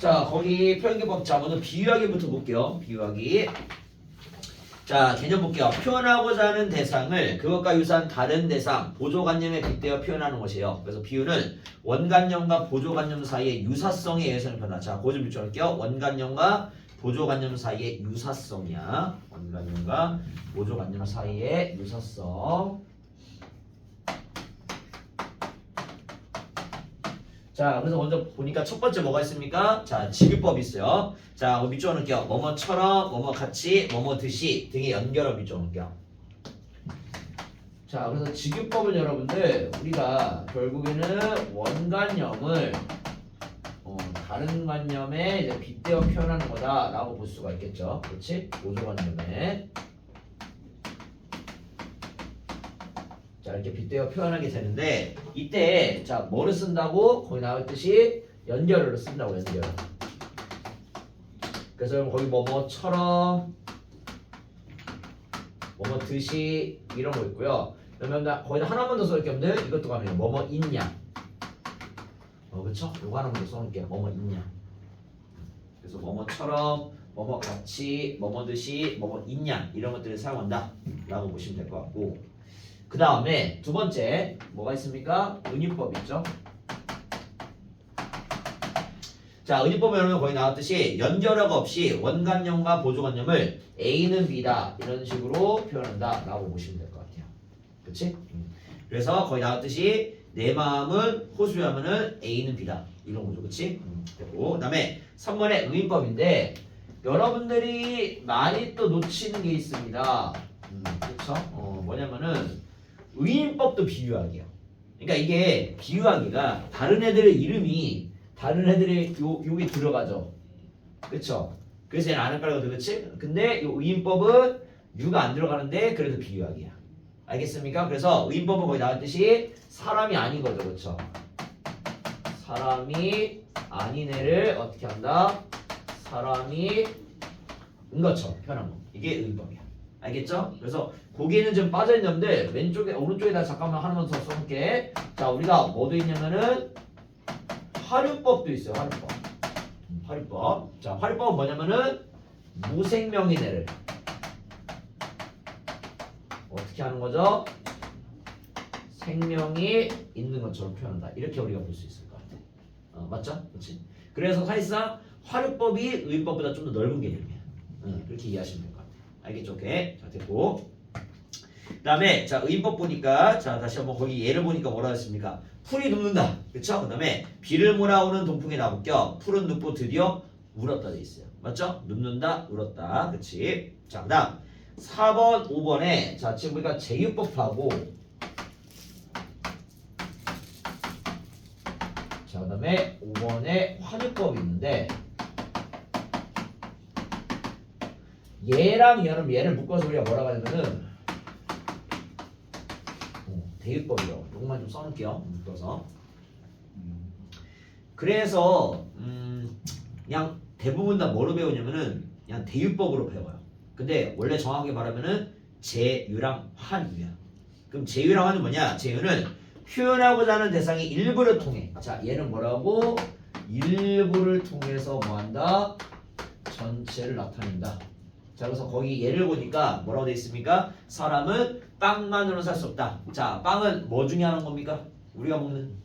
자, 거기 표현기법. 자, 먼저 비유하기부터 볼게요. 비유하기. 자, 개념 볼게요. 표현하고자 하는 대상을 그것과 유사한 다른 대상, 보조관념에 빗대어 표현하는 것이에요. 그래서 비유는 원관념과 보조관념 사이의 유사성에 의해서는 표현한다. 자, 그거 좀 붙여볼게요. 원관념과 보조관념 사이의 유사성이야. 원관념과 보조관념 사이의 유사성. 자, 그래서 먼저 보니까 첫 번째 뭐가 있습니까? 자, 지규법이 있어요. 자, 밑줄 넣을게요. 뭐뭐처럼, 뭐뭐 같이, 뭐뭐 듯이 등의 연결어 밑줄 넣을게요. 자, 그래서 지규법은 여러분들 우리가 결국에는 원관념을 다른 관념에 이제 빗대어 표현하는 거다라고 볼 수가 있겠죠. 그렇지? 보조관념에. 자, 이렇게 빗대어 표현하게 되는데 이때 자, 뭐를 쓴다고? 거기 나왔듯이 연결어를 쓴다고. 연결어. 그래서 여러분 거기 뭐뭐처럼 뭐뭐 듯이 이런 거 있고요. 그러면 거기다 하나만 더 써볼게요. 여러분들 이것도 가면 뭐뭐 있냐. 그쵸? 요거 하나만 더 써놓을게요. 뭐뭐 있냐. 그래서 뭐뭐처럼 뭐뭐 같이 뭐뭐 듯이 뭐뭐 있냐 이런 것들을 사용한다 라고 보시면 될 것 같고, 그 다음에 두 번째 뭐가 있습니까? 은유법 있죠. 자, 은유법은 여러분 거기 나왔듯이 연결어가 없이 원관념과 보조관념을 A는 B다 이런 식으로 표현한다 라고 보시면 될 것 같아요. 그치? 그래서 거기 나왔듯이 내 마음은 호수라면은 A는 B다 이런 거죠. 그치? 됐고, 그 다음에 3번의 의인법인데 여러분들이 많이 또 놓치는 게 있습니다. 그쵸? 뭐냐면은 의인법도 비유하기야. 그러니까 이게 비유하기가 다른 애들의 이름이 다른 애들의 요게 들어가죠. 그쵸? 그래서 얘는 안 헷갈리거든. 그치? 근데 요 의인법은 유가 안 들어가는데 그래도 비유하기야. 알겠습니까? 그래서 의인법은 거기 나왔듯이 사람이 아닌 거죠. 그쵸? 사람이 아닌 애를 어떻게 한다? 사람이 인 것처럼 표현한 거. 이게 의인법이야. 알겠죠? 그래서 거기에는 좀 빠져있는데 왼쪽에 오른쪽에다 잠깐만 하나만 더 써볼게. 자, 우리가 뭐도 있냐면은 화류법도 있어요. 화류법. 화류법. 자, 화류법은 뭐냐면은 무생명인 애를 어떻게 하는 거죠? 생명이 있는 것처럼 표현한다. 이렇게 우리가 볼 수 있을 것 같아. 맞죠? 그렇지? 그래서 사실상 화류법이 의법보다 좀 더 넓은 개념이야. 그렇게 이해하시면 될 것 같아. 알겠죠? 오케이. 자, 됐고. 그 다음에 자, 의법 보니까 자, 다시 한번 거기 예를 보니까 뭐라 했습니까? 풀이 눕는다. 그쵸? 그 다음에 비를 몰아오는 동풍에 나붙겨 푸른 눕고 드디어 울었다 돼 있어요. 맞죠? 눕는다, 울었다. 그치? 자, 그 다음 4번, 5번에 자, 지금 우리가 제휴법하고 자, 그 다음에 5번에 화류법이 있는데 얘랑 얘를 묶어서 우리가 뭐라고 하냐면은 대유법이요. 이것만 좀 써놓을게요. 묶어서. 그래서 그냥 대부분 다 뭐로 배우냐면은 그냥 대유법으로 배워요. 근데 원래 정확하게 말하면은 제유랑 환유야. 그럼 제유랑 환유는 뭐냐? 제유는 표현하고자 하는 대상이 일부를 통해. 자, 얘는 뭐라고? 일부를 통해서 뭐한다? 전체를 나타낸다. 자, 그래서 거기 예를 보니까 뭐라고 되어 있습니까? 사람은 빵만으로는 살 수 없다. 자, 빵은 뭐 중에 하는 겁니까? 우리가 먹는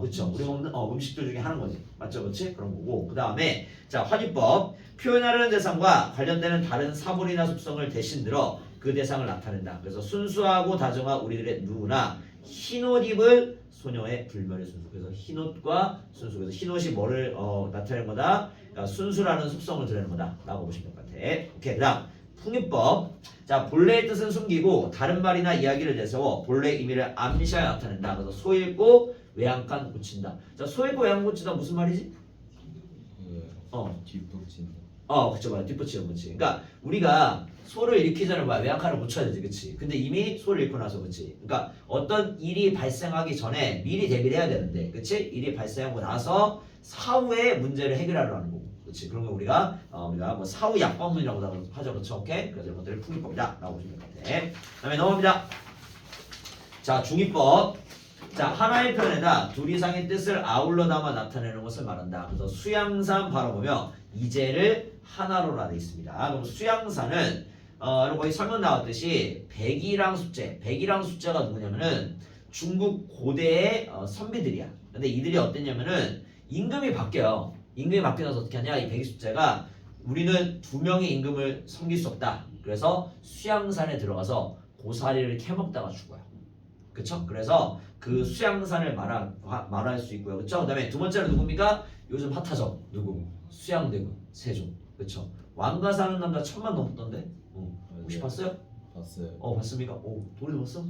그쵸. 우리 먹는 음식들 중에 하는 거지. 맞죠? 그렇지? 그런 거고. 그 다음에 자, 화유법. 표현하려는 대상과 관련되는 다른 사물이나 속성을 대신 들어 그 대상을 나타낸다. 그래서 순수하고 다정한 우리들의 누구나 흰옷 입을 소녀의 불멸의 순수. 그래서 흰옷과 순수. 그래서 흰옷이 뭐를 나타내는 거다? 그러니까 순수라는 속성을 드러내는 거다 라고 보시면 될 것 같아. 오케이. 그 다음 풍유법. 자, 본래의 뜻은 숨기고 다른 말이나 이야기를 내세워 본래의 의미를 암시하여 나타낸다. 그래서 소 읽고 외양간 고친다. 자, 소 읽고 외양 고친다 무슨 말이지? 뒷북친다. 그쵸, 맞아. 뒷붙이는 거지. 그러니까 우리가 소를 잃기 전에 외양간을 고쳐야 되지, 그치? 근데 이미 소를 잃고 나서, 그치? 그러니까 어떤 일이 발생하기 전에 미리 대비를 해야 되는데, 그치? 일이 발생하고 나서 사후에 문제를 해결하려는 거고, 그치? 그런 거 우리가 뭐 사후 약방문이라고 하죠, 그렇죠? 오케이? 그래서 이런 것들을 풍유법이다라고 보시면 될 것 같아. 그다음에 넘어갑니다. 자, 중위법. 자, 하나의 표현에다 둘 이상의 뜻을 아울러 담아 나타내는 것을 말한다. 그래서 수양산 바라보며 이제를 하나로 나돼 있습니다. 그럼 수양산은 거기 설명 나왔듯이 백이랑 숙제가 누구냐면은 중국 고대의 선비들이야. 근데 이들이 어땠냐면은 임금이 바뀌어요. 임금이 바뀌어서 어떻게 하냐? 이 백이 숙제가 우리는 두 명의 임금을 섬길 수 없다. 그래서 수양산에 들어가서 고사리를 캐먹다가 죽어요. 그쵸? 그래서 그 수양산을 말할 수 있고요. 그쵸? 그 다음에 두 번째는 누굽니까? 요즘 핫하죠? 누구? 수양대군, 세종. 그쵸? 왕가 사는 남자 1000만 넘었던데? 혹시 봤어요? 봤어요. 봤습니까? 도리 봤어?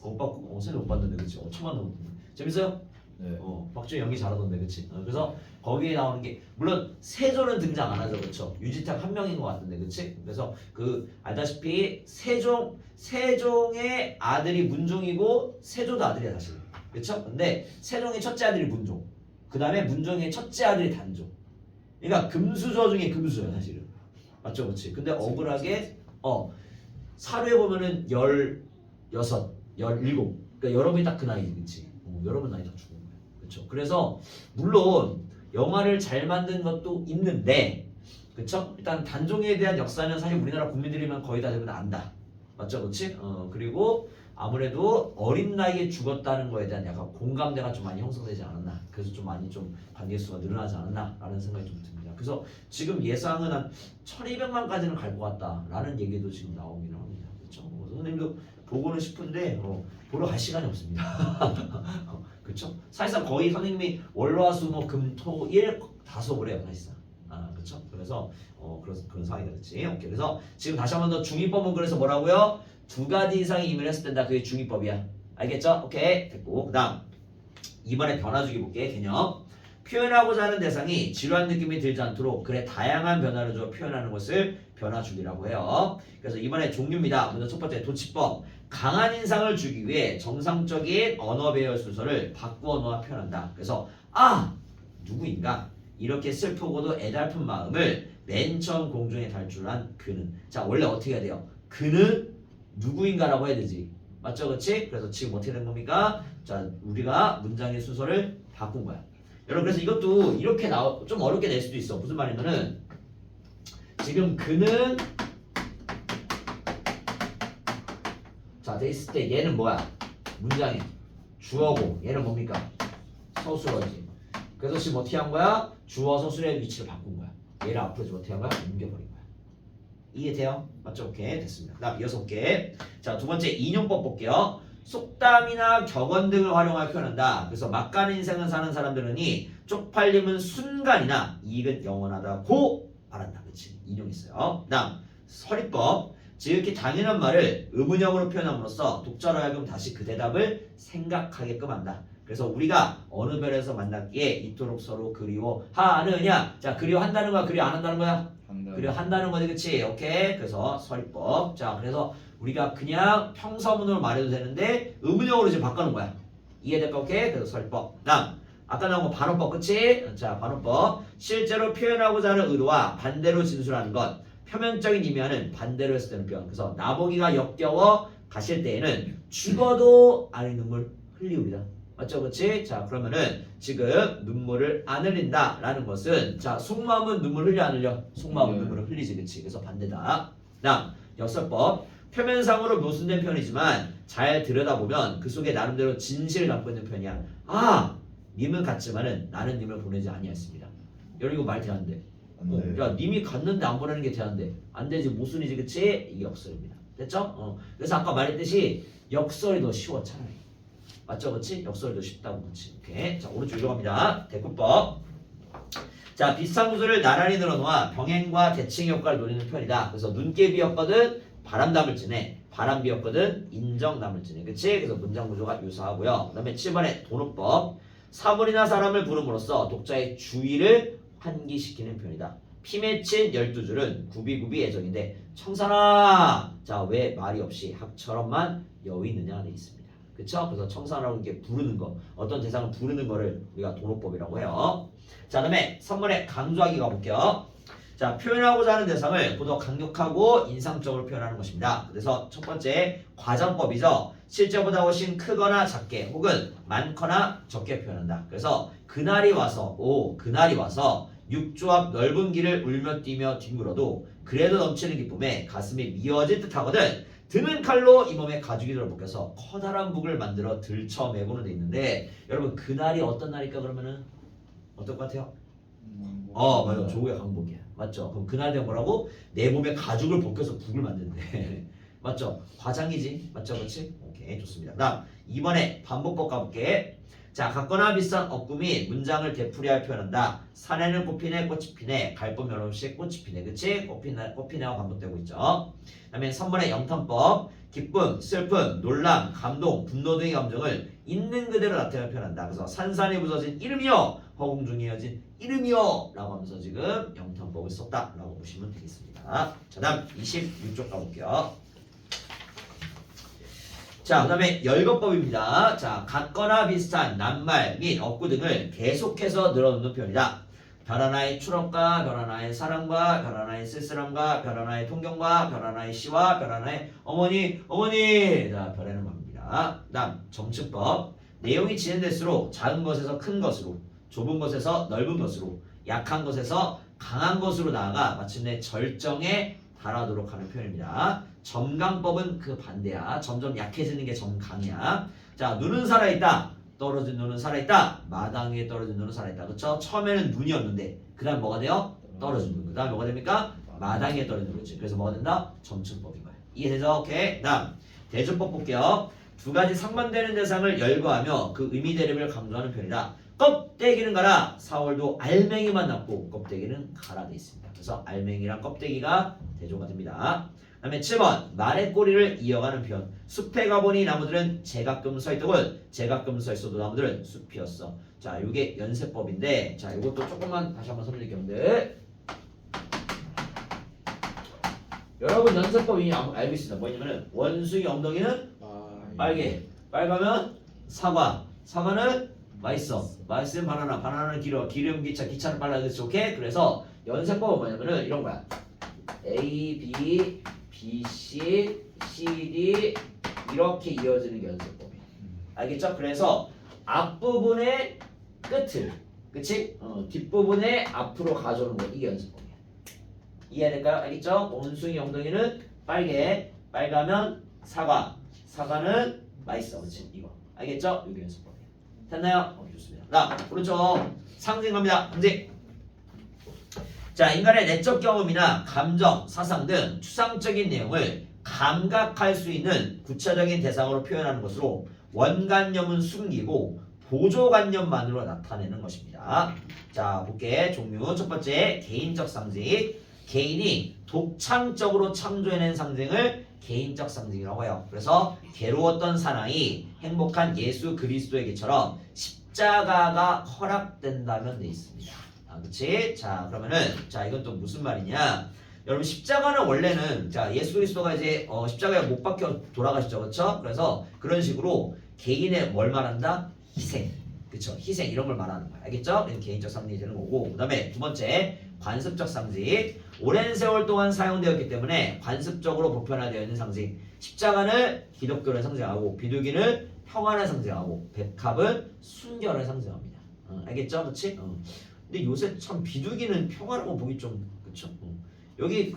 봤고, 세종 못 봤는데, 그치? 1000만 넘었던데. 재밌어요? 네. 박주영 연기 잘하던데, 그치? 그래서 거기에 나오는 게 물론 세조는 등장 안 하죠, 그쵸? 유지탁 한 명인 것 같은데, 그치? 그래서 알다시피 세종의 아들이 문종이고 세조도 아들이야 사실, 그쵸? 근데 세종의 첫째 아들이 문종, 그 다음에 문종의 첫째 아들이 단종. 그러니까 금수저 중에 금수야 사실은, 맞죠, 그치? 근데 억울하게 사료에 보면은 16, 17, 그러니까 여러분이 딱 그 나이지, 그치? 여러분 나이 다 죽은 거야. 그렇죠? 그래서 물론 영화를 잘 만든 것도 있는데, 그렇죠? 일단 단종에 대한 역사는 사실 우리나라 국민들이면 거의 다 대부분 안다. 맞죠, 그렇지? 그리고 아무래도 어린 나이에 죽었다는 거에 대한 약간 공감대가 좀 많이 형성되지 않았나. 그래서 좀 많이 좀 관객수가 늘어나지 않았나라는 생각이 좀 듭니다. 그래서 지금 예상은 한 1200만까지는 갈 것 같다라는 얘기도 지금 나오긴 합니다. 그렇죠? 선생님도 보고는 싶은데 보러 갈 시간이 없습니다. 그렇죠? 사실상 거의 선생님이 월화수목금토일 다 수업을 해요, 사실상. 그렇죠? 그래서 그런 상황이 됐지. 오케이. 그래서 지금 다시 한 번 더 중위법은 그래서 뭐라고요? 두 가지 이상의 의미를 했을 때다. 그게 중위법이야. 알겠죠? 오케이. 됐고. 그다음 이번에 변화주기 볼게. 개념. 표현하고자 하는 대상이 지루한 느낌이 들지 않도록 글에 다양한 변화를 줘 표현하는 것을 변화주기라고 해요. 그래서 이번에 종류입니다. 먼저 첫 번째 도치법. 강한 인상을 주기 위해 정상적인 언어 배열 순서를 바꾸어 놓아 표현한다. 그래서 누구인가? 이렇게 슬프고도 애달픈 마음을 맨 처음 공중에 탈출한 그는. 자, 원래 어떻게 해야 돼요? 그는 누구인가라고 해야 되지. 맞죠? 그렇지? 그래서 지금 어떻게 된 겁니까? 자, 우리가 문장의 순서를 바꾼 거야. 여러분, 그래서 이것도 이렇게 좀 어렵게 낼 수도 있어. 무슨 말이냐면은 지금 그는 자, 돼 있을 때 얘는 뭐야? 문장의 주어고 얘는 뭡니까? 서술어지. 그래서 지금 어떻게 한 거야? 주어 서술의 위치를 바꾼 거야. 얘를 앞으로 지금 어떻게 한 거야? 옮겨버린 거야. 이해돼요? 맞죠? 오케이, 됐습니다. 그다음 6개. 자, 두 번째 인용법 볼게요. 속담이나 격언 등을 활용하여 표현한다. 그래서 막가는 인생을 사는 사람들은이 쪽팔림은 순간이나 이익은 영원하다고 말한다. 그렇지? 인용했어요. 그다음 서리법. 지극히 당연한 말을 의문형으로 표현함으로써 독자로 하여금 다시 그 대답을 생각하게끔 한다. 그래서 우리가 어느 별에서 만났기에 이토록 서로 그리워하느냐. 자, 그리워한다는 거야? 그리워 안 한다는 거야? 그리워한다는 거지, 그치? 오케이. 그래서 서리법. 자, 그래서 우리가 그냥 평서문으로 말해도 되는데 의문형으로 지금 바꿔놓은 거야. 이해될까? 오케이. 그래서 서리법. 다음 아까 나온 거 반어법, 그치? 자, 반어법. 실제로 표현하고자 하는 의도와 반대로 진술하는 것. 표면적인 의미와는 반대로 했을 때는 표현. 그래서 나보기가 역겨워 가실 때에는 죽어도 아니 눈물 흘리우리다. 맞죠? 그치? 자, 그러면은 지금 눈물을 안 흘린다 라는 것은, 자, 속마음은 눈물 흘려 안 흘려? 속마음은 눈물을 흘리지. 그치? 그래서 반대다. 다음 역설법. 표면상으로 모순된 표현이지만 잘 들여다보면 그 속에 나름대로 진실을 담고 있는 표현이야. 님은 갔지만은 나는 님을 보내지 아니했습니다. 여러분 이거 말 되는데. 야, 님이 갔는데 안 보내는 게 되는데 안 되지. 모순이지. 그치? 이게 역설입니다. 됐죠? 그래서 아까 말했듯이 역설이 더 쉬워 차라리. 맞죠? 그치? 역설이 더 쉽다고. 그치? 오케이. 자, 오른쪽 읽어갑니다. 대꾸법. 자, 비슷한 구조를 나란히 늘어놓아 병행과 대칭 효과를 노리는 표현이다. 그래서 눈깨비였거든 바람담을 지네. 바람비였거든 인정담을 지네. 그치? 그래서 문장 구조가 유사하고요. 그 다음에 7번에 도노법. 사물이나 사람을 부름으로써 독자의 주의를 환기시키는 표현이다. 피 맺힌 12줄은 구비구비 애정인데 청산아. 자, 왜 말이 없이 학처럼만 여위 있느냐 돼 있습니다. 그쵸? 그래서 청산하라고 이렇게 부르는 거, 어떤 대상을 부르는 거를 우리가 도노법이라고 해요. 자, 그다음에 3번에 강조하기 가볼게요. 자, 표현하고자 하는 대상을 보다 강력하고 인상적으로 표현하는 것입니다. 그래서 첫 번째 과장법이죠. 실제보다 훨씬 크거나 작게 혹은 많거나 적게 표현한다. 그래서 그날이 와서 육조 앞 넓은 길을 울며 뛰며 뒹굴어도 그래도 넘치는 기쁨에 가슴이 미어질 듯하거든 드는 칼로 이 몸에 가죽이 들어붙여서 커다란 북을 만들어 들쳐매고는 돼 있는데 여러분 그날이 어떤 날일까 그러면은 어떨 것 같아요? 맞아. 조국의 강복이야. 맞죠? 그럼 그날 되면 뭐라고? 내 몸에 가죽을 벗겨서 북을 만드는데 맞죠? 과장이지. 맞죠? 그렇지? 오케이 좋습니다. 그다음 이번에 반복법 가볼게. 자, 같거나 비슷한 어구미 문장을 되풀이하여 표현한다. 산에는 꽃피네 꽃이 피네 갈분 여름씩 꽃이 피네 그치? 꽃피네와 반복되고 있죠. 그 다음에 3번의 영탄법 기쁨, 슬픔, 놀람, 감동, 분노 등의 감정을 있는 그대로 나타내며 표현한다. 그래서 산산이 부서진 이름이여 허공 중에 이어진 이름이여 라고 하면서 지금 영탄법을 썼다 라고 보시면 되겠습니다. 자, 다음 26쪽 가볼게요. 자, 그 다음에 열거법입니다. 자, 같거나 비슷한 낱말 및 어구 등을 계속해서 늘어놓는 표현이다. 별 하나의 추억과 별 하나의 사랑과 별 하나의 쓸쓸함과 별 하나의 통경과 별 하나의 시와 별 하나의 어머니 자, 별에는 겁니다. 그 다음 정치법 내용이 진행될수록 작은 것에서 큰 것으로 좁은 것에서 넓은 것으로 약한 것에서 강한 것으로 나아가 마침내 절정에 달하도록 하는 표현입니다. 점강법은 그 반대야. 점점 약해지는 게 점강이야. 자, 눈은 살아있다. 떨어진 눈은 살아있다. 마당 위에 떨어진 눈은 살아있다. 그렇죠? 처음에는 눈이었는데 그 다음 뭐가 돼요? 떨어진 눈. 그 다음 뭐가 됩니까? 마당 위에 떨어진 눈. 그렇지. 그래서 뭐가 된다? 점층법인 거야. 이해되죠? 오케이. 다음 대조법 볼게요. 두 가지 상반되는 대상을 열거하며 그 의미 대립을 강조하는 표현이다. 껍데기는 가라. 4월도 알맹이만 남고 껍데기는 가라 돼 있습니다. 그래서 알맹이랑 껍데기가 대조가 됩니다. 그 다음에 7번 말의 꼬리를 이어가는 표현. 숲에 가보니 나무들은 제각금 서있더군 제각금 서있어도 나무들은 숲이었어. 자, 이게 연세법인데 자, 이것도 조금만 다시 한번 설명드릴게요. 여러분들 여러분 연세법 이미 알고 있습니다. 뭐냐면은 원숭이 엉덩이는 빨개 빨가면 사과 사과는 맛있어 맛있으면 바나나 바나나는 길어 기름 기차 기차는 빨라. 그렇지? 오케이? 그래서 연세법은 뭐냐면은 이런 거야. A, B, B, C, C, D 이렇게 이어지는 게 연습법이야. 알겠죠? 그래서 앞부분의 끝을 그치? 뒷부분의 앞으로 가져오는 거 이게 연습법이야. 이해될까요? 알겠죠? 원숭이 엉덩이는 빨개 빨가면 사과 사과는 맛있어. 그치? 이거 알겠죠? 이게 연습법이야. 됐나요? 좋습니다. 자, 오른쪽 상징 갑니다. 상징. 자, 인간의 내적 경험이나 감정, 사상 등 추상적인 내용을 감각할 수 있는 구체적인 대상으로 표현하는 것으로 원관념은 숨기고 보조관념만으로 나타내는 것입니다. 자, 볼게. 종류 첫 번째 개인적 상징. 개인이 독창적으로 창조해낸 상징을 개인적 상징이라고 해요. 그래서 괴로웠던 사나이, 행복한 예수 그리스도에게처럼 십자가가 허락된다면 돼 있습니다. 그치? 자, 그러면은 자, 이건 또 무슨 말이냐? 여러분 십자가는 원래는 자, 예수 그리스도가 이제 십자가에 못 박혀 돌아가셨죠. 그렇죠? 그래서 그런 식으로 개인의 뭘 말한다? 희생. 그쵸? 희생 이런 걸 말하는 거야. 알겠죠? 이건 개인적 상징이 되는 거고. 그다음에 두 번째 관습적 상징. 오랜 세월 동안 사용되었기 때문에 관습적으로 보편화되어 있는 상징. 십자가는 기독교를 상징하고 비둘기는 평안을 상징하고 백합은 순결을 상징합니다. 알겠죠? 그렇지? 근데 요새 참 비둘기는 평화라고 보기 좀 그쵸? 여기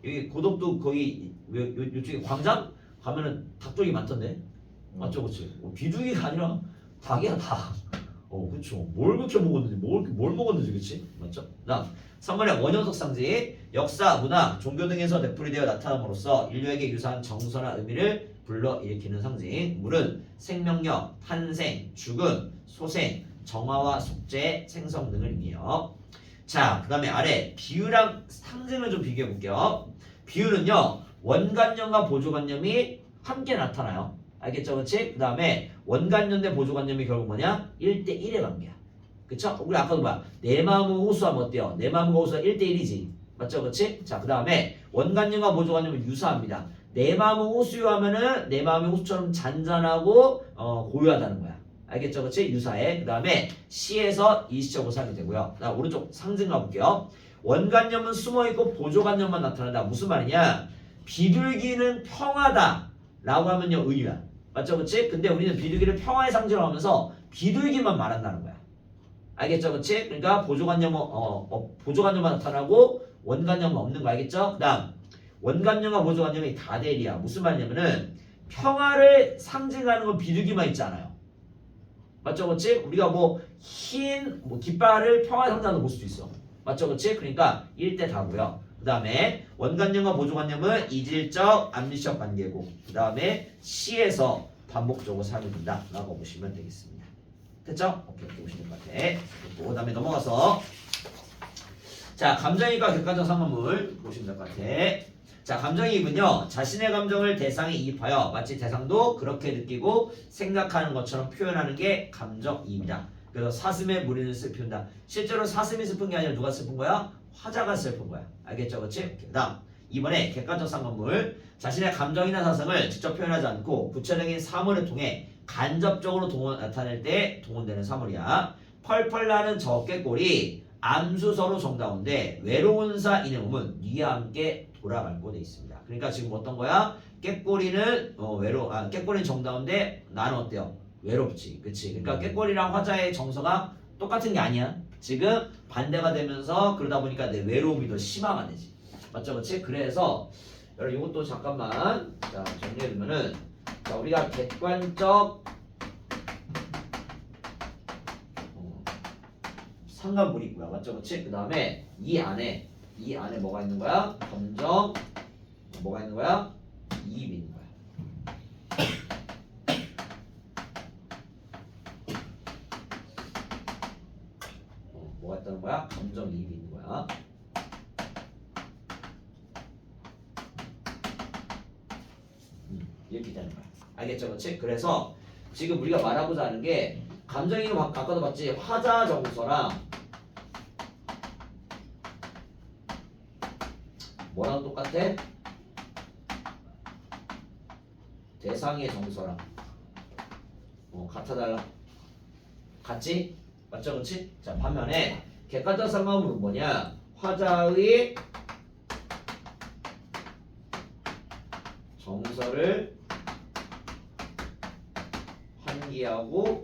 여기 고덕도 거기 요쪽에 광장 가면은 닭쪽이 많던데 맞죠, 그치? 비둘기가 아니라 닭이야 닭. 그쵸? 뭘 그렇게 먹었는지 뭘 먹었는지 그치? 맞죠? 나 3번의 원형적 상징 역사, 문화, 종교 등에서 되풀이되어 나타남으로써 인류에게 유사한 정서나 의미를 불러일으키는 상징. 물은 생명력, 탄생, 죽음, 소생, 정화와 속죄, 생성 등을 의미해요. 자, 그 다음에 아래 비유랑 상징을 좀 비교해 볼게요. 비유는요 원관념과 보조관념이 함께 나타나요. 알겠죠? 그렇지? 그 다음에 원관념 대 보조관념이 결국 뭐냐? 1대1의 관계야. 그쵸? 우리 아까도 뭐야? 내 마음은 호수하면 어때요? 내 마음과 호수가 1대1이지. 맞죠? 그렇지? 자, 그 다음에 원관념과 보조관념은 유사합니다. 내 마음은 호수하면은 내 마음이 호수처럼 잔잔하고 고요하다는 거야. 알겠죠? 그치? 유사해. 그 다음에 C에서 일시적으로 사용이 되고요. 나 오른쪽 상징 가볼게요. 원관념은 숨어있고 보조관념만 나타난다. 무슨 말이냐? 비둘기는 평화다 라고 하면요 의유야. 맞죠? 그치? 근데 우리는 비둘기를 평화의 상징으로 하면서 비둘기만 말한다는 거야. 알겠죠? 그치? 그러니까 보조관념만 나타나고 원관념은 없는 거 알겠죠? 그 다음 원관념과 보조관념이 다대리야. 무슨 말이냐면은 평화를 상징하는 건 비둘기만 있지 않아요. 맞죠? 그치? 우리가 뭐 흰 깃발을 평화의 상징으로 볼 수도 있어. 맞죠? 그치? 그러니까 1대 다고요. 그 다음에 원관념과 보조관념은 이질적, 암리적 관계고 그 다음에 C에서 반복적으로 사용이 된다 라고 보시면 되겠습니다. 됐죠? 오케이, 이렇게 보시면 될 것 같아. 그 다음에 넘어가서 자 감정이입과 객관적 상관물 보시면 될 것 같아. 자 감정이입은요 자신의 감정을 대상에 이입하여 마치 대상도 그렇게 느끼고 생각하는 것처럼 표현하는 게 감정이입이다. 그래서 사슴의 무리는 슬픈다. 실제로 사슴이 슬픈 게 아니라 누가 슬픈 거야? 화자가 슬픈 거야. 알겠죠? 그치? 그 다음 이번에 객관적 상관물 자신의 감정이나 사상을 직접 표현하지 않고 구체적인 사물을 통해 간접적으로 나타낼 때 동원되는 사물이야. 펄펄 나는 저 꾀꼬리 암수서로 정다운데 외로운 사 이내 몸은 니와 함께 돌아갈고 돼 있습니다. 그러니까 지금 어떤 거야? 꾀꼬리는 꾀꼬리는 정다운데 나는 어때요? 외롭지. 그치? 그러니까 꾀꼬리랑 화자의 정서가 똑같은 게 아니야. 지금 반대가 되면서 그러다 보니까 내 외로움이 더 심화가 되지. 맞죠? 그치? 그래서 여러분 이것도 잠깐만 자 정리해두면은 자 우리가 객관적 상관물이 있고요. 맞죠? 그치? 그 다음에 이 안에 뭐가 있는 거야? 감정 뭐가 있는 거야? 이입이 있는 거야. 뭐가 있다는 거야? 감정 이입이 있는 거야. 이렇게 되는 거야. 알겠죠? 그렇지? 그래서 지금 우리가 말하고자 하는 게 감정이입을 아까도 봤지? 화자 정서랑 뭐랑 똑같아? 대상의 정서랑 같아 달라? 같지? 맞죠? 그렇지? 자 반면에 객관적 상관물은 뭐냐? 화자의 정서를 환기하고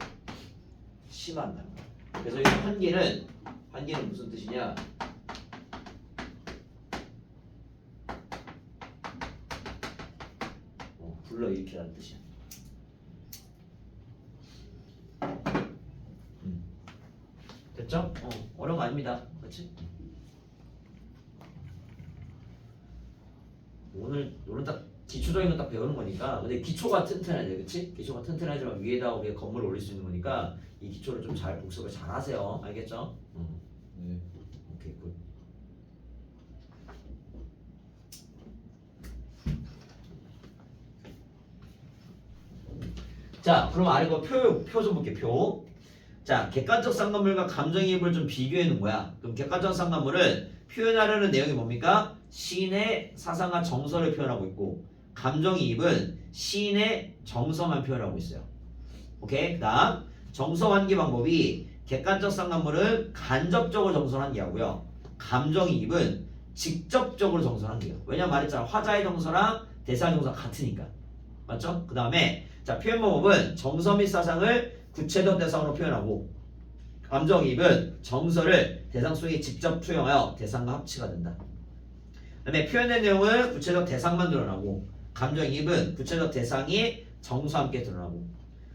심한다는 거야. 그래서 이 환기는 무슨 뜻이냐? 불러일으키라는 뜻이야. 됐죠? 어려운 거 아닙니다. 그렇지? 오늘 딱 기초적인 건 딱 배우는 거니까. 근데 기초가 튼튼해야 돼, 그렇지? 기초가 튼튼하지만 위에다 우리가 건물을 올릴 수 있는 거니까 이 기초를 좀 잘 복습을 잘 하세요. 알겠죠? 네. 오케이, 굿. 자, 그럼 아래 거 표 좀 볼게. 표. 자, 객관적 상관물과 감정이입을 좀 비교해 놓은 거야. 그럼 객관적 상관물은 표현하려는 내용이 뭡니까? 시인의 사상과 정서를 표현하고 있고, 감정이입은 시인의 정서만 표현하고 있어요. 오케이? 그 다음 정서 환기 방법이 객관적 상관물은 간접적으로 정서 환기하고요. 감정이입은 직접적으로 정서 환기해요. 왜냐면 말했잖아. 화자의 정서랑 대상의 정서가 같으니까. 맞죠? 그 다음에 자 표현 방법은 정서 및 사상을 구체적 대상으로 표현하고 감정이입은 정서를 대상 속에 직접 투영하여 대상과 합치가 된다. 그 다음에 표현의 내용은 구체적 대상만 드러나고 감정이입은 구체적 대상이 정서와 함께 드러나고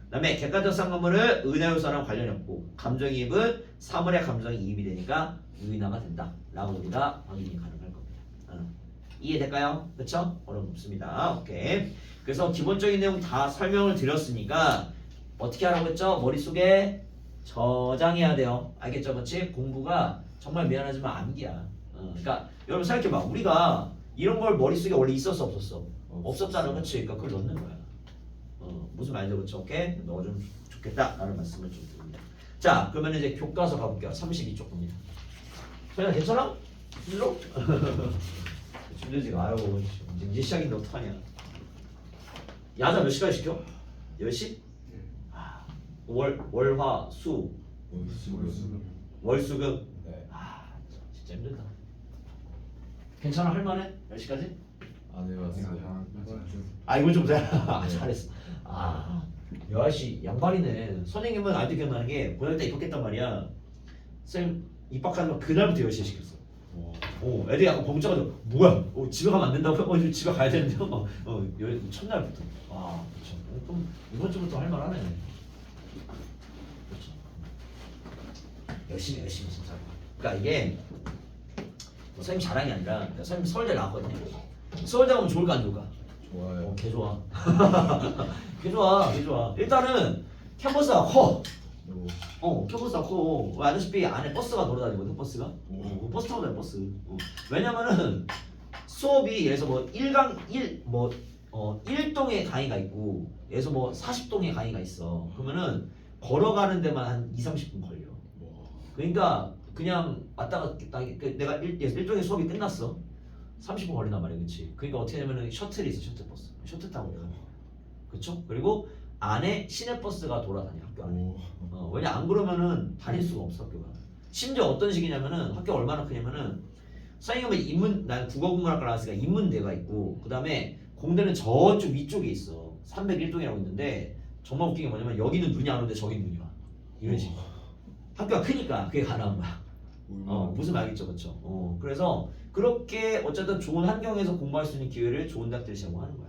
그 다음에 객관적 상관물은 은하요소랑 관련이 없고 감정이입은 사물의 감정이입이 되니까 유인화가 된다 라고 우리가 확인이 가능할 겁니다. 이해될까요? 그쵸? 어려움 없습니다. 오케이. 그래서 기본적인 내용 다 설명을 드렸으니까 어떻게 하라고 했죠? 머릿속에 저장해야 돼요. 알겠죠? 그치? 공부가 정말 미안하지만 암기야. 그러니까 여러분 생각해봐. 우리가 이런 걸 머릿속에 원래 있었어 없었어? 없었잖아. 그치? 그러니까 그걸 넣는 거야. 무슨 말인지 그치? 오케이? 넣어주면 좋겠다 라는 말씀을 좀 드립니다. 자 그러면 이제 교과서 가볼게요. 32쪽 봅니다. 소연아 괜찮아? 힘들어? 힘들지가. 아유 이제 시작인데 어떡하냐. 야자 몇 시까지 시켜? 10시? 월화수 월수금. 네. 아 진짜 힘들다. 괜찮아 할만해? 10시까지? 안 해봤어요. 아 이거 좀 잘. 네. 잘했어. 아 여아씨 양반이네. 선생님은 아직도 기억나는 게 고등학교 때 입학했단 말이야. 쌤 입학하는 거 그날부터 10시에 시켰어. 애들이 약간 벙쪄가지고 뭐야? 집에 가면 안 된다고? 이제 집에 가야 되는데 첫날부터. 아 그렇죠. 그럼 이번 주부터 할만하네. 그렇죠. 열심히 진짜. 그러니까 이게 뭐 선생님 자랑이 아니라 그러니까 선생님 서울대 나왔거든요. 서울대 가면 좋을까 안 좋을까? 좋아요. 개 좋아. 개 좋아. 일단은 캠퍼스가 커. 캠퍼스가 커. 아시다시피 안에 버스가 돌아다니거든. 버스가. 버스 타고 다녀 버스. 왜냐면은 수업이 예를 들어서 뭐 1강 1동에 강의가 있고 예를 들어서 뭐 40동에 강의가 있어. 그러면은 걸어가는 데만 한 2-30분 걸려. 그러니까 그냥 왔다 갔다 내가 1동의 수업이 끝났어. 30분 걸린단 말이야. 그치? 그러니까 어떻게 되면은 셔틀이 있어. 셔틀버스. 셔틀 타고 가. 그쵸? 그리고 안에 시내버스가 돌아다녀. 학교 안에. 왜냐 안 그러면은 다닐 수가 없어. 학교가. 심지어 어떤 식이냐면은 학교가 얼마나 크냐면은 선생님은 난 국어국문학과 나왔으니까 인문대가 있고 그 다음에 공대는 저쪽 위쪽에 있어. 301동이라고 있는데 정말 웃긴 게 뭐냐면 여기는 눈이 안 오는데 저기는 눈이 와. 이런 식. 학교가 크니까 그게 가능한 거야. 무슨 말이겠죠, 그렇죠? 그래서 그렇게 어쨌든 좋은 환경에서 공부할 수 있는 기회를 좋은 대학들이 제공하는 거야.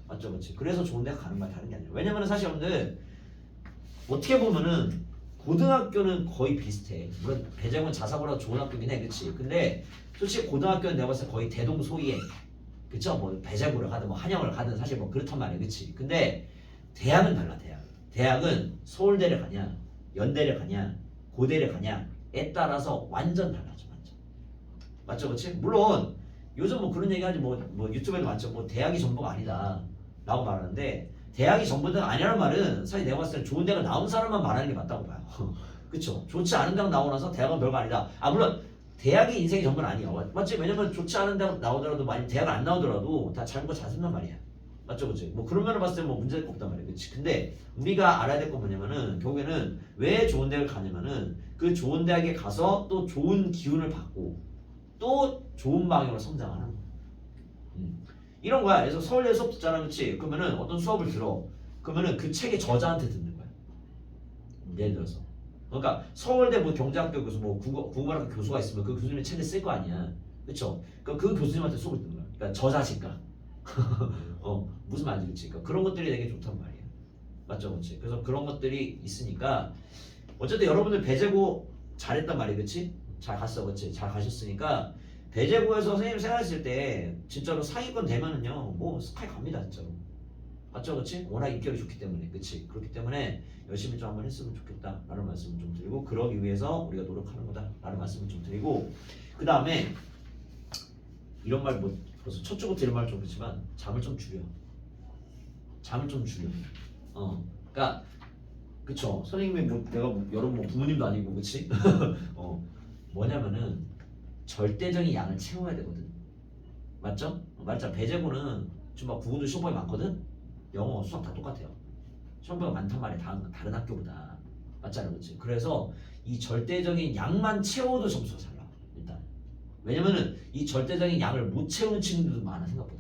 맞죠, 그렇지? 그래서 좋은 대학 가는 거야, 다른 게 아니라. 왜냐면은 사실 여러분들 어떻게 보면은 고등학교는 거의 비슷해. 물론 배재고는 자사고라도 좋은 학교긴 해, 그렇지? 근데 솔직히 고등학교는 내가 봤을 때 거의 대동소이해. 그쵸? 뭐 배재고를 가든 뭐 한영을 가든 사실 뭐 그렇단 말이야, 그렇지? 근데 대학은 달라, 대학. 대학은 서울대를 가냐, 연대를 가냐, 고대를 가냐에 따라서 완전 달라져, 완전. 맞죠, 그렇지? 물론 요즘 뭐 그런 얘기하지 뭐 유튜브에도 많죠. 뭐 대학이 전부가 아니다라고 말하는데 대학이 전부가 아니라는 말은 사실 내가 봤을 때 좋은 대학 나온 사람만 말하는 게 맞다고 봐요. 그쵸? 좋지 않은 대학 나오고 나서 대학은 별거 아니다. 물론 대학이 인생의 전부는 아니에요. 맞지? 왜냐면 좋지 않은 대학 나오더라도 만약 대학 안 나오더라도 다 잘못 잘 쓴단 말이야. 맞죠, 그치? 뭐 그런 면을 봤을 때 뭐 문제될 거 없단 말이야, 그치? 근데 우리가 알아야 될 건 뭐냐면은 결국에는 왜 좋은 대학을 가냐면은 그 좋은 대학에 가서 또 좋은 기운을 받고 또 좋은 방향으로 성장하는 거야. 이런 거야. 그래서 서울대 수업 듣잖아, 그치? 그러면은 어떤 수업을 들어. 그러면은 그 책의 저자한테 듣는 거야. 예를 들어서. 그러니까 서울대 뭐 경제학교 교수, 뭐 국어학교 교수가 있으면 그 교수님의 책을 쓸 거 아니야, 그쵸? 그 교수님한테 수업을 듣는 거야. 그러니까 저자실까? 무슨 말인지 그치? 그러니까 그런 것들이 되게 좋단 말이야. 맞죠, 그치? 그래서 그런 것들이 있으니까 어쨌든 여러분들 배재고 잘했단 말이야, 그치? 잘 갔어, 그치? 잘 가셨으니까 배재고에서 선생님 생각했을 때 진짜로 상위권 되면은요 뭐 스카이 갑니다, 진짜로. 맞죠, 그치? 워낙 인기가 좋기 때문에, 그치? 그렇기 때문에 열심히 좀 한번 했으면 좋겠다 라는 말씀을 좀 드리고 그러기 위해서 우리가 노력하는 거다 라는 말씀을 좀 드리고 그 다음에 이런 말 뭐 벌써 첫 주부터 이런 말 좀 그렇지만 잠을 좀 줄여. 그러니까 그쵸? 선생님이 뭐 내가 뭐 여러분 뭐 부모님도 아니고, 그치? 뭐냐면은 절대적인 양을 채워야 되거든. 맞죠? 맞죠? 배재고는 지금 막 국어도 시험범위 많거든. 영어, 수학 다 똑같아요. 시험범위가 많단 말이야. 다른 학교보다. 맞잖아, 그렇지? 그래서 이 절대적인 양만 채워도 점수가 잘 나와. 일단. 왜냐면은 이 절대적인 양을 못 채우는 친구들도 많아, 생각보다.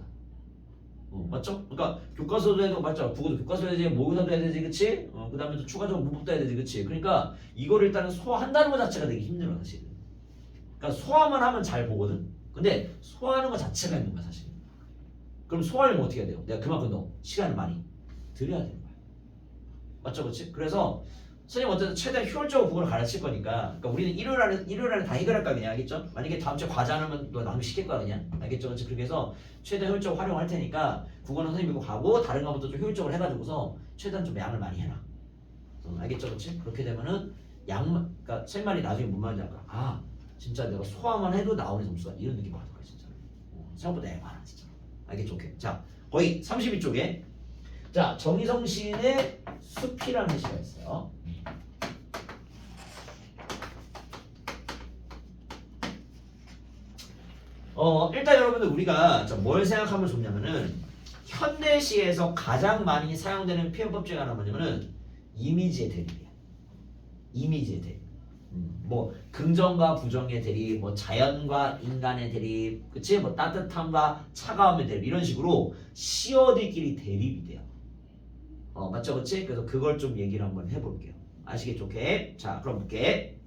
맞죠? 그러니까 교과서도 해도 맞죠? 국어도 교과서 해야 되지, 모의고사도 해야 되지, 그치? 그 다음에 또 추가적으로 문법도 해야 되지, 그치? 그러니까 이거를 일단은 소화한다는 것 자체가 되게 힘들어, 사실. 그러니까 소화만 하면 잘 보거든. 근데 소화하는 것 자체가 있는 거야, 사실. 그럼 소화하려면 어떻게 해야 돼요? 내가 그만큼 너 시간을 많이 들여야 되는 거야. 맞죠, 그렇지? 그래서 선생님 어쨌든 최대한 효율적으로 국어를 가르칠 거니까. 그러니까 우리는 일요일 안에 다 해결할 거야, 그냥. 알겠죠? 만약에 다음 주에 과제 안 하면 너 낭비 시킬 거야, 그냥. 알겠죠? 그렇지? 그렇게 해서 최대한 효율적으로 활용할 테니까 국어는 선생님 믿고 가고 다른 것부터 좀 효율적으로 해가지고서 최대한 좀 양을 많이 해라. 알겠죠, 그렇지? 그렇게 되면은 양만, 그러니까 선생님 말이 나중에 뭔 말인지 알까? 진짜 내가 소화만 해도 나오는 점수가 이런 느낌 받을 거야, 진짜. 생각보다 많아, 진짜. 알겠죠? 오케이. 자, 거의 32쪽에 자, 정희성 시인의 숲이라는 시가 있어요. 일단 여러분들 우리가 뭘 생각하면 좋냐면은 현대시에서 가장 많이 사용되는 표현법 중에 하나 뭐냐면은 이미지의 대립이야. 이미지의 대립. 뭐 긍정과 부정의 대립, 뭐 자연과 인간의 대립, 그치? 뭐 따뜻함과 차가움의 대립 이런 식으로 시어들끼리 대립이 돼요. 맞죠, 그치? 그래서 그걸 좀 얘기를 한번 해볼게요. 아시겠죠? 오케이. 자, 그럼 볼게.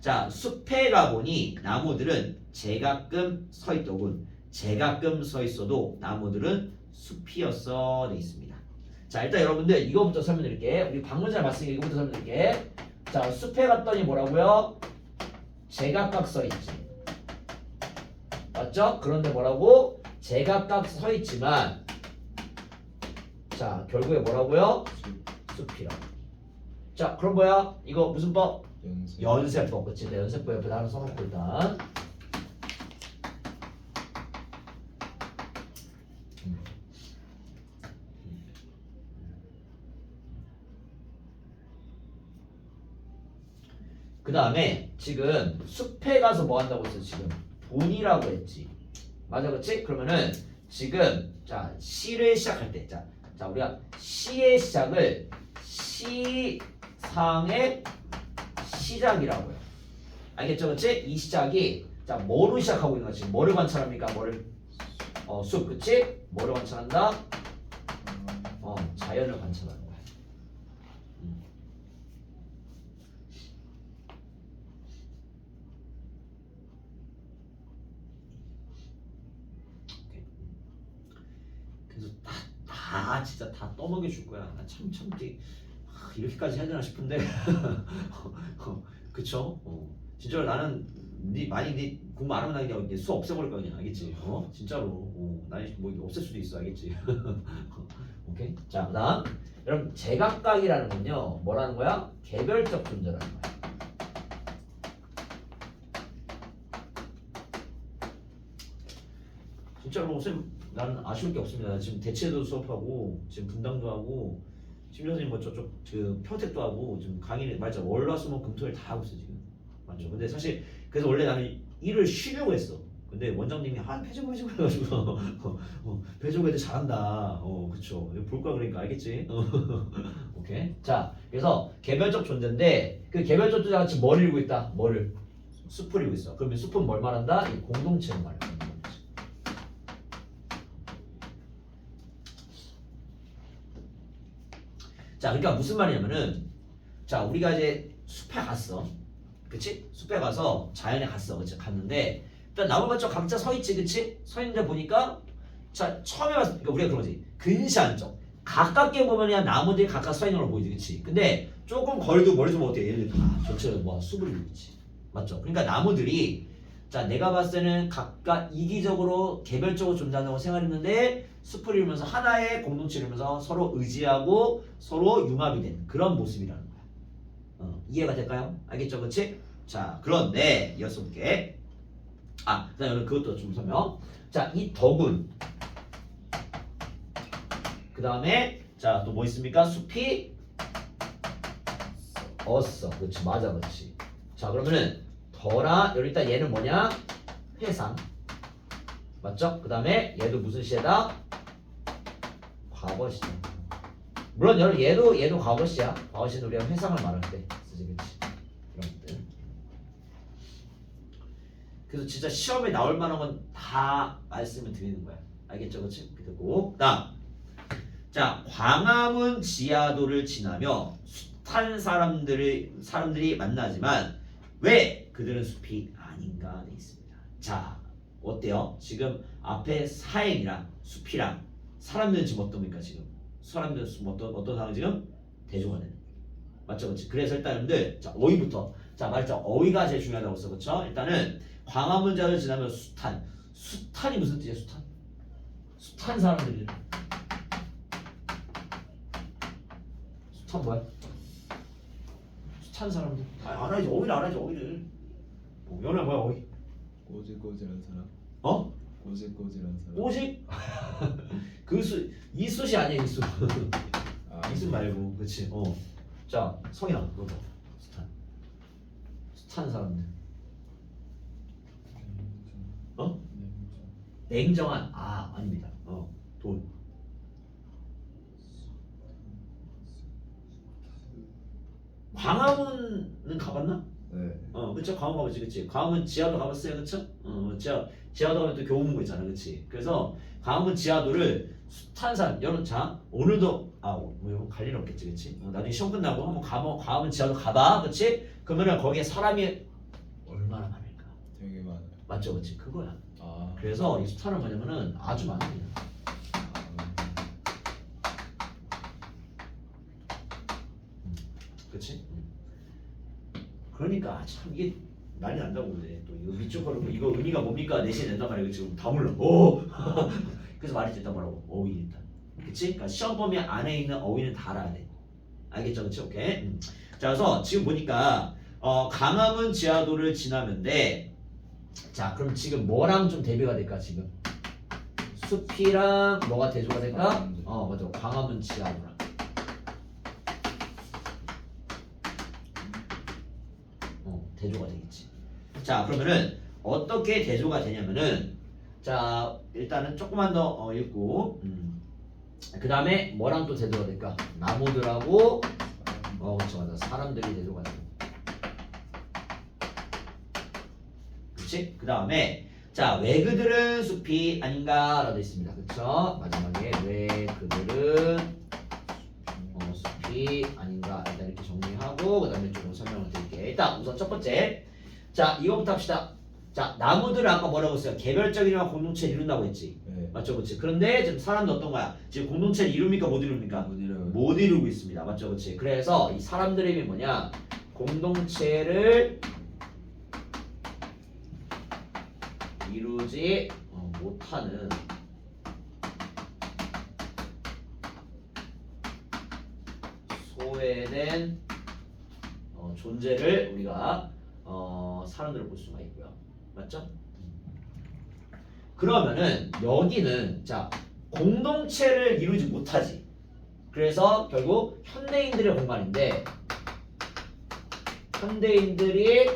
자, 숲에 가보니 나무들은 제가끔 서 있더군. 제가끔 서 있어도 나무들은 숲이었어 돼 있습니다. 자, 일단 여러분들 이거부터 설명드릴게. 우리 방금 전에 봤으니까 이거부터 설명드릴게. 자, 숲에 갔더니 뭐라고요? 제각각 서 있지. 맞죠? 그런데 뭐라고? 제각각 서 있지만 자, 결국에 뭐라고요? 숲이라고. 자, 그럼 뭐야? 이거 무슨 법? 연세. 연세법. 그치? 내 연세법 옆에다 하나 써놓고 일단. 그 다음에 지금 숲에 가서 뭐 한다고 했어? 지금 본이라고 했지. 맞아, 그치? 그러면은 지금 자 시를 시작할 때 자 우리가 시의 시작을 시상의 시작이라고 해요. 알겠죠, 그치? 이 시작이 자 뭐로 시작하고 있는 거지? 뭐를 관찰합니까? 뭐를 숲, 그치? 뭐를 관찰한다? 자연을 관찰하는 거야. 그래서 다 진짜 다 떠먹여 줄 거야. 나 참 이렇게까지 해야 되나 싶은데 그쵸? 진짜로 나는 네 공부 안 하면 나 그냥 수 없애버릴 거야 그냥. 알겠지? 진짜로 나 뭐 없앨 수도 있어. 알겠지? 오케이? 자, 그다음 여러분 제각각이라는 건요 뭐라는 거야? 개별적 존재라는 거야. 진짜로 쌤 나는 아쉬울 게 없습니다. 지금 대체도 수업하고 지금 분당도 하고 심지어 선생님 뭐 저쪽 그 평택도 하고 지금 강의 말자 월화수목 금토일 다 하고 있어 지금. 맞죠? 근데 사실 그래서 원래 나는 일을 쉬려고 했어. 근데 원장님이 배정고 해가지고 배정고 애들 잘한다. 그쵸. 볼 거야 그러니까 알겠지? 오케이. 자, 그래서 개별적 존재인데 그 개별적 존재가 지금 뭘 이루고 있다? 뭐를? 숲을 이루고 있어. 그러면 숲은 뭘 말한다? 이 공동체를 말해. 자, 그러니까 무슨 말이냐면은 자, 우리가 이제 숲에 갔어. 그치? 숲에 가서 자연에 갔어. 그치? 갔는데 일단 나무밭쪽 각자 서 있지. 그치? 서 있는데 보니까 자, 처음에 봤을 때 그러니까 우리가 그런 거지. 근시안적. 가깝게 보면 그냥 나무들이 각각 서 있는 걸 보이지. 그치? 근데 조금 거리도 멀리 좀 어때? 얘네들 다 전체로 뭐 숲을 이루고 있지. 맞죠? 그러니까 나무들이 자, 내가 봤을 때는 각각 이기적으로 개별적으로 존재한다고 생각했는데 숲을 이루면서 하나의 공동체를 이루면서 서로 의지하고 서로 융합이 된 그런 모습이라는 거야. 이해가 될까요? 알겠죠? 그치? 자, 그런데 이어서 볼게. 그다음에 그것도 좀 설명. 자, 이 덕은 그 다음에 자, 또 뭐 있습니까? 숲이 어써. 그렇지, 맞아, 그렇지. 자, 그러면은 더라 여기 일단 얘는 뭐냐? 회상. 맞죠? 그 다음에 얘도 무슨 시제다? 과거시죠. 물론 여러분 얘도 과거시야. 과거시는 우리가 회상을 말할 때 쓰지. 그치? 이런 것들. 그래서 진짜 시험에 나올 만한 건 다 말씀을 드리는 거야. 알겠죠? 그치? 그리고 그다음 자, 광화문 지하도를 지나며 숱한 사람들이 만나지만 왜 그들은 숲이 아닌가 돼 있습니다. 자, 어때요? 지금 앞에 사행이랑 숲이랑 사람들은 지금 어떻습니까? 지금 사람들은 어떤 상황 지금 대조가 되는 거예요. 맞죠, 그렇지? 그래서 일단 여러분들 자 어휘부터 자 말했죠. 어휘가 제일 중요하다고 했어, 그렇죠? 일단은 광화문자를 지나면 숱한이 무슨 뜻이야? 숱한 사람들이 숱한 뭐야? 숱한 사람들. 알아야지. 어휘를 알아야지. 어휘를. 연애 뭐야 어휘? 꼬질꼬질한 사람. 꼬질꼬질한 사람. 꼬직? 이 숫이 아니야. 이 숫. 이 숫 말고. 그렇지. 자, 성이나 그거 봐. 숱한 사람들. 냉정한. 아닙니다. 돈. 가봤나? 네. 그쵸? 광화 가봤지, 그치? 광화문 지하도 가봤어요, 그쵸? 지하도 가면 또 교보문고 있잖아, 그치? 그래서 광화문 지하도를 탄산, 여러분, 자, 오늘도, 뭐, 갈 일 없겠지, 그치? 나중에 시험 끝나고 한번 광화문 지하도 가봐, 그치? 그러면은 거기에 사람이 얼마나 많을까? 되게 많아요. 맞죠, 그치? 그거야. 아. 그래서 이 숫자는 뭐냐면은 아주 많습니다. 그치? 그러니까 참 이게 난리 난다고 그래. 또 이거 밑줄 거르고 이거 의미가 뭡니까? 내신 낸단 말이야. 지금 다 몰라. 그래서 말이 됐단 말하고 어휘 일단. 그치? 그러니까 시험 범위 안에 있는 어휘는 다 알아야 돼. 알겠죠? 그치? 오케이. 자, 그래서 지금 보니까 강화문 지하도를 지나면 돼. 자, 그럼 지금 뭐랑 좀 대비가 될까 지금? 숲이랑 뭐가 대조가 될까? 맞아. 광화문 지하도랑. 대조가 되겠지. 자, 그러면은 어떻게 대조가 되냐면은 자, 일단은 조금만 더 읽고 그 다음에 뭐랑 또 대조가 될까? 나무들하고 그렇죠, 맞아. 사람들이 대조가 되고. 그렇지? 그 다음에 자, 왜 그들은 숲이 아닌가 라고 되어 있습니다. 그렇죠? 마지막에 왜 그들은 숲이 아닌가 일단 이렇게 정리하고 그 다음에 조금 설명을 드릴게요. 일단 우선 첫 번째, 자, 이거부터 합시다. 자, 나무들은 아까 뭐라고 했어요? 개별적이나 공동체를 이룬다고 했지. 네. 맞죠, 그렇지? 그런데 지금 사람도 어떤 거야? 지금 공동체를 이룹니까, 못 이룹니까? 못 이루고 있습니다. 맞죠, 그렇지? 그래서 이 사람들의 의미 뭐냐? 공동체를 이루지 못하는 소외된 존재를 우리가 사람들을 볼 수가 있고요. 맞죠? 그러면은 여기는 자, 공동체를 이루지 못하지. 그래서 결국 현대인들의 공간인데 현대인들이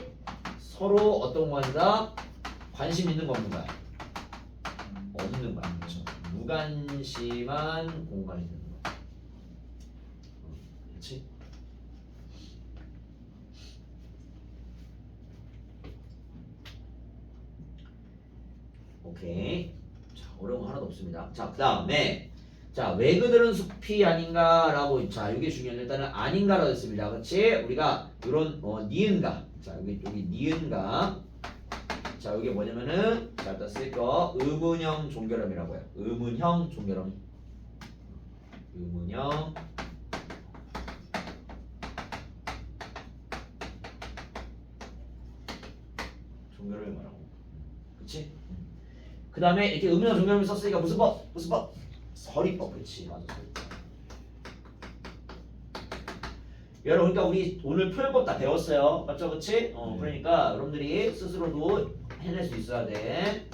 서로 어떤 공간이다? 관심 있는 거 없는 거야? 없는 거야. 그렇죠? 무관심한 공간이 되는 거야. 그렇지? 오케이. 자, 어려운 거 하나도 없습니다. 자, 그 다음에 자, 왜 그들은 숲이 아닌가라고, 자, 이게 중요한 일단은 아닌가라고 했습니다. 그렇지? 우리가 이런 니은가, 자, 여기 니은가, 자, 이게 뭐냐면은 자, 일단 쓸 거 의문형 종결음이라고 해요. 의문형 종결음, 의문형 종결음을 말하고, 그렇지? 그 다음에 이렇게 의문형 종결음을 썼으니까 무슨 법? 무슨 법? 서리법. 그렇지, 맞아. 서리법. 여러분, 그러니까 우리 오늘 표현법 다 배웠어요. 맞죠, 그렇지? 그러니까 여러분들이 스스로도 해낼 수 있어야 돼.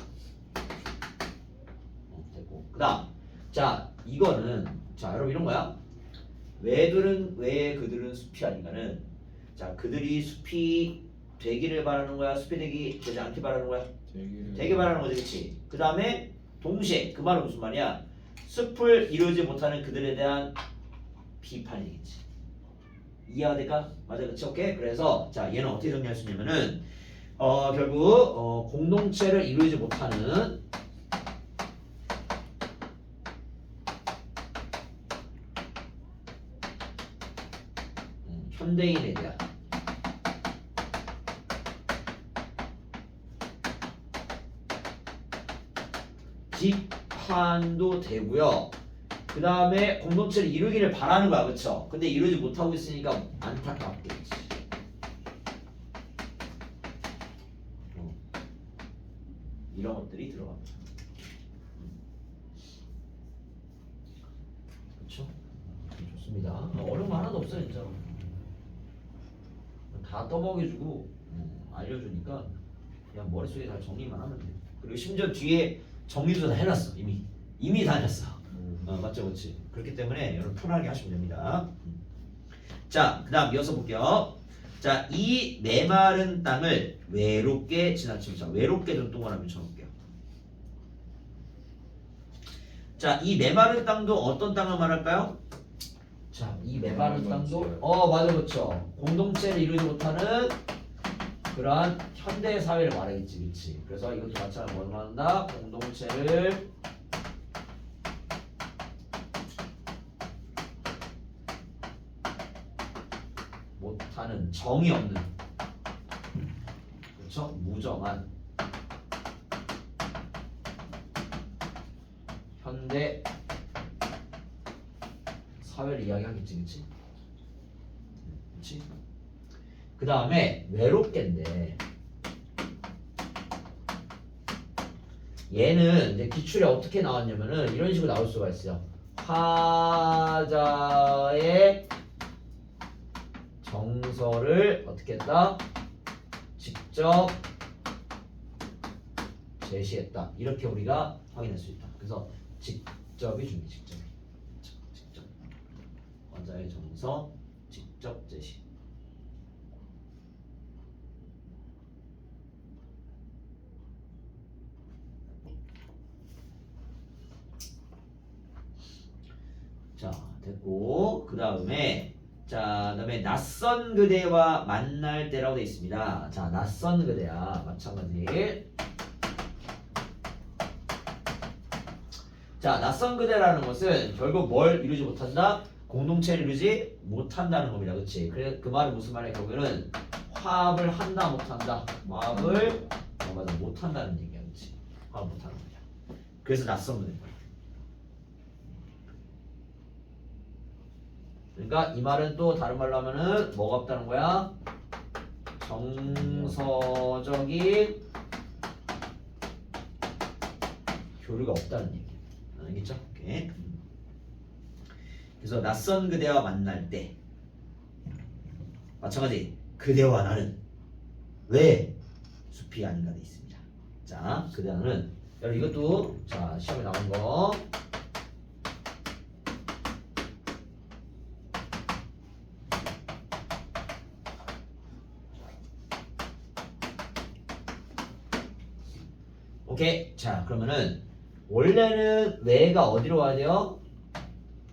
됐고. 그다음, 자, 이거는 자, 여러분 이런 거야. 왜 그들은 숲이 아닌가는 자, 그들이 숲이 되기를 바라는 거야. 숲이 되지 않기 바라는 거야. 되게 바라는 거지, 그렇지? 그 다음에 동시에 그 말은 무슨 말이야? 숲을 이루지 못하는 그들에 대한 비판이겠지. 이해가 될까? 맞아, 그치? 오케이. 그래서 자, 얘는 어떻게 정리할 수 있냐면은 결국 공동체를 이루지 못하는 현대인에 대한 비판도 되고요. 그 다음에 공동체를 이루기를 바라는 거야, 그쵸? 근데 이루지 못하고 있으니까 안타깝겠지. 이런 것들이 들어갑니다. 그쵸? 좋습니다. 어려운 거 하나도 없어요, 진짜로. 다 떠먹여주고 알려주니까 그냥 머릿속에 잘 정리만 하면 돼. 그리고 심지어 뒤에 정리도 다 해놨어, 이미 다 해놨어. 맞죠, 그렇지? 그렇기 때문에 여러분 편하게 하시면 됩니다. 자, 그 다음 이어서 볼게요. 자, 이 메마른 땅을 외롭게 지나치면서 외롭게 좀 동그라미 쳐볼게요. 자, 이 메마른 땅도 어떤 땅을 말할까요? 자, 이 메마른 땅도 맞아 그렇죠. 공동체를 이루지 못하는 그러한 현대 사회를 말하겠지, 그렇지. 그래서 이것도 마찬가지로 뭘 말한다? 공동체를 못하는 정이 없는, 그렇죠? 무정한 현대 사회를 이야기하겠지, 그렇지? 그렇지? 그 다음에 외롭게인데 얘는 이제 기출에 어떻게 나왔냐면은 이런 식으로 나올 수가 있어요. 화자의 정서를 어떻게 했다? 직접 제시했다. 이렇게 우리가 확인할 수 있다. 그래서 직접이 중요해. 직접. 화자의 정서 직접 제시. 자, 됐고 그 다음에 낯선 그대와 만날 때라고 되어 있습니다. 자, 낯선 그대야 마찬가지. 자, 낯선 그대라는 것은 결국 뭘 이루지 못한다? 공동체를 이루지 못한다는 겁니다. 그렇지? 그래 그 말은 무슨 말이야? 결국에는 화합을 한다 못한다. 화합을 맞아 못한다는 얘기야. 그렇지? 화합 못하는 거야. 그래서 낯선 그대. 그러니까 이 말은 또 다른 말로 하면은 뭐가 없다는 거야? 정서적인 교류가 없다는 얘기야. 알겠죠? 오케이. 그래서 낯선 그대와 만날 때 마찬가지 그대와 나는 왜 숲이 아닌가 돼 있습니다. 자, 그대와는 여러분 이것도 자 시험에 나온 거. 오케이. 자, 그러면은 원래는 왜가 어디로 가야 돼요?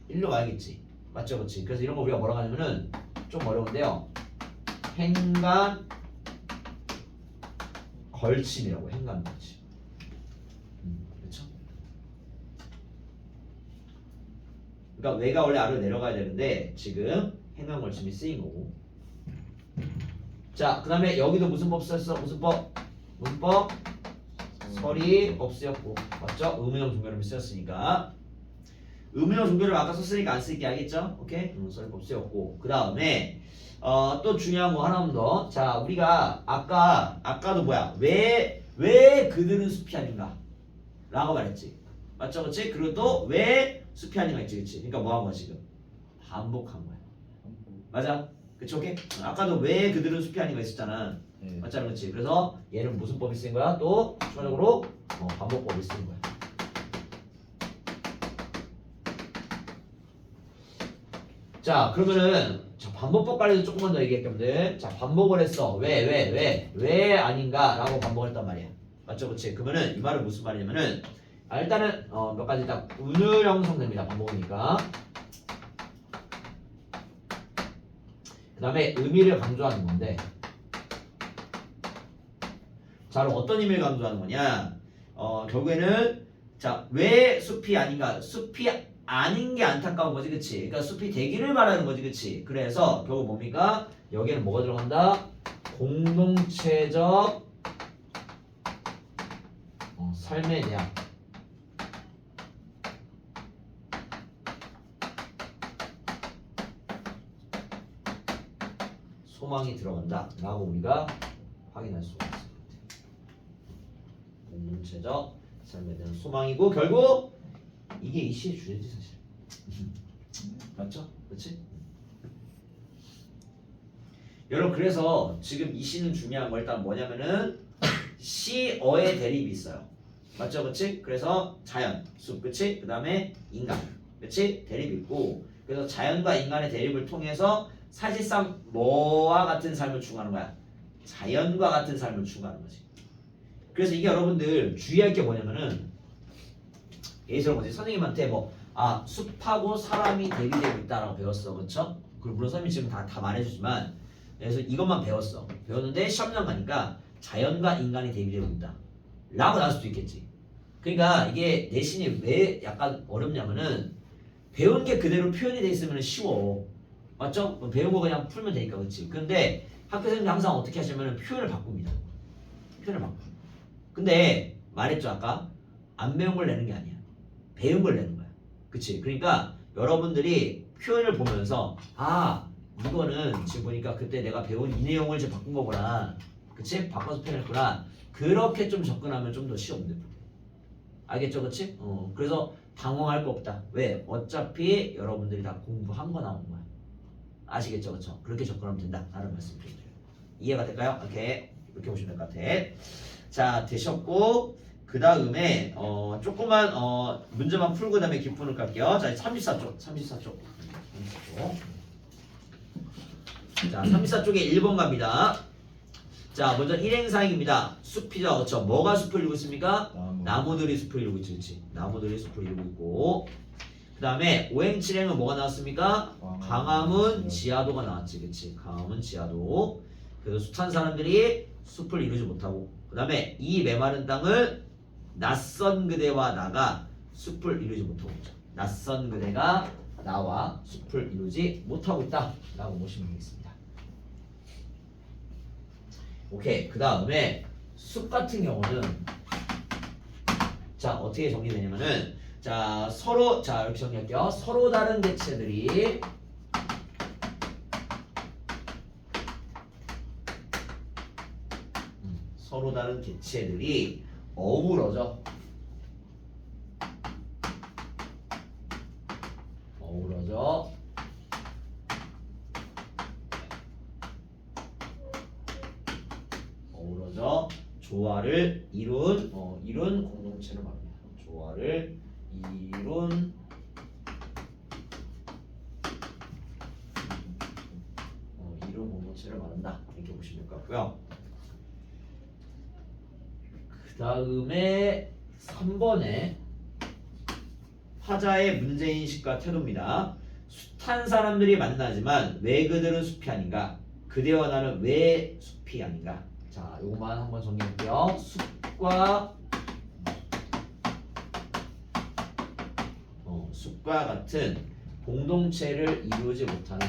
일로 가야겠지. 맞죠? 그렇지. 그래서 이런 거 우리가 뭐라고 하냐면은 좀 어려운데요. 행간 걸침이라고. 행간 걸침. 그렇죠? 그러니까 왜가 원래 아래로 내려가야 되는데 지금 행간 걸침이 쓰인 거고. 자, 그 다음에 여기도 무슨 법 썼어? 무슨 법? 문법? 설이법 쓰였고. 맞죠? 의문형 종결음이 쓰였으니까. 의문형 종결을 아까 썼으니까 안 쓸게 알겠죠? 오케이? 설이법 쓰였고. 그 다음에 또 중요한 거 하나만 더. 자, 우리가 아까도 뭐야? 왜 그들은 숲이 아닌가? 라고 말했지. 맞죠? 그렇지? 그리고 또 왜 숲이 아닌가 있지, 그렇지? 그러니까 뭐 한 거야 지금? 반복한 거야. 맞아? 그치? 오케이? 아까도 왜 그들은 숲이 아닌가 있었잖아. 네. 맞잖아, 그렇지? 그래서 얘는 무슨 법이 쓰인 거야? 또 추가적으로 반복법이 쓰인 거야. 자, 그러면은 자, 반복법 관련해서 조금만 더 얘기할게요. 자, 반복을 했어. 왜 아닌가라고 반복을 했단 말이야. 맞죠, 그렇지? 그러면은 이 말은 무슨 말이냐면은 일단은 몇 가지 딱 운율 형성됩니다. 반복이니까. 그 다음에 의미를 강조하는 건데. 자, 그럼 어떤 의미를 강조하는 거냐? 결국에는 자, 왜 숲이 아닌가? 숲이 아닌 게 안타까운 거지, 그치? 그러니까 숲이 되기를 바라는 거지, 그치? 그래서 결국 뭡니까? 여기에는 뭐가 들어간다? 공동체적 삶의 대학. 소망이 들어간다 라고 우리가 확인할 수가 있습니다. 공동체적 삶에 대한 소망이고 결국 이게 이 시의 주제지 사실. 맞죠? 그렇지? 여러분 그래서 지금 이 시는 중요한 거 일단 뭐냐면은 시어의 대립이 있어요. 맞죠? 그렇지? 그래서 자연, 숲, 그렇지? 그 다음에 인간, 그렇지? 대립이 있고 그래서 자연과 인간의 대립을 통해서 사실상 뭐와 같은 삶을 추구하는 거야? 자연과 같은 삶을 추구하는 거지. 그래서 이게 여러분들 주의할 게 뭐냐면은 예를 들어 뭐지? 선생님한테 뭐 숲하고 사람이 대비되고 있다라고 배웠어, 그렇죠? 그리고 물론 선생님이 지금 다 말해주지만 그래서 이것만 배웠어. 배웠는데 시험장 가니까 자연과 인간이 대비되고 있다 라고 나올 수도 있겠지. 그러니까 이게 내신이 왜 약간 어렵냐면은 배운 게 그대로 표현이 돼 있으면 쉬워. 맞죠? 배운 거 그냥 풀면 되니까, 그렇지? 근데 학교 선생님이 항상 어떻게 하시냐면 표현을 바꿉니다. 표현을 바꿔. 근데 말했죠 아까 안 배운 걸 내는 게 아니야. 배운 걸 내는 거야. 그치? 그러니까 여러분들이 표현을 보면서 이거는 지금 보니까 그때 내가 배운 이 내용을 이제 바꾼 거구나. 그치? 바꿔서 표현했구나. 그렇게 좀 접근하면 좀 더 쉬운데. 알겠죠? 그치? 그래서 당황할 거 없다. 왜? 어차피 여러분들이 다 공부한 거 나온 거야. 아시겠죠? 그쵸? 그렇게 접근하면 된다. 다른 말씀 드려요. 이해가 될까요? 오케이. 이렇게 보시면 될 것 같아. 자, 되셨고 그 다음에 조그만 문제만 풀고 그 다음에 기푼을 깔게요. 자, 34쪽. 자, 34쪽에 1번 갑니다. 자, 먼저 일행사행입니다. 숲이죠. 그렇죠? 뭐가 숲을 이루고 있습니까? 나무들이 숲을 이루고 있지. 그렇지? 나무들이 숲을 이루고 있고 그 다음에 오행칠행은 뭐가 나왔습니까? 강화문 지하도가 나왔지. 그렇지? 강화문 지하도. 그래서 숱한 사람들이 숲을 이루지 못하고 그 다음에 이 메마른 땅을 낯선 그대와 나가 숲을 이루지 못하고 있죠. 낯선 그대가 나와 숲을 이루지 못하고 있다 라고 보시면 되겠습니다. 오케이. 그 다음에 숲 같은 경우는 자 어떻게 정리되냐면은 자 서로 자 이렇게 정리할게요. 서로 다른 개체들이 서로 다른 개체들이 어우러져 조화를 이룬 공동체를 말합니다. 조화를 이룬 공동체를 말한다. 이렇게 보시면 될 것 같고요. 그 다음에 3번에 화자의 문제인식과 태도입니다. 숱한 사람들이 만나지만 왜 그들은 숲이 아닌가? 그대와 나는 왜 숲이 아닌가? 자, 요것만 한번 정리할게요. 숲과 같은 공동체를 이루지 못하는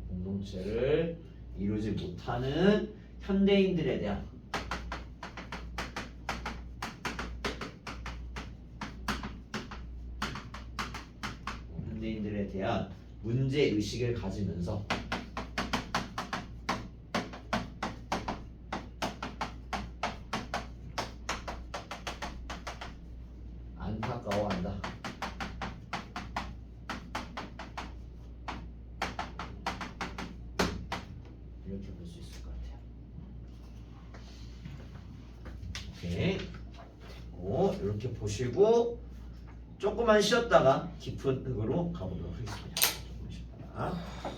공동체를 이루지 못하는 현대인들에 대한 문제 의식을 가지면서 안타까워한다. 이렇게 볼 수 있을 것 같아요. 오케이. 됐고 이렇게 보시고 조금만 쉬었다가 깊은 흙으로 가보도록 하겠습니다. 조금 쉬었다가.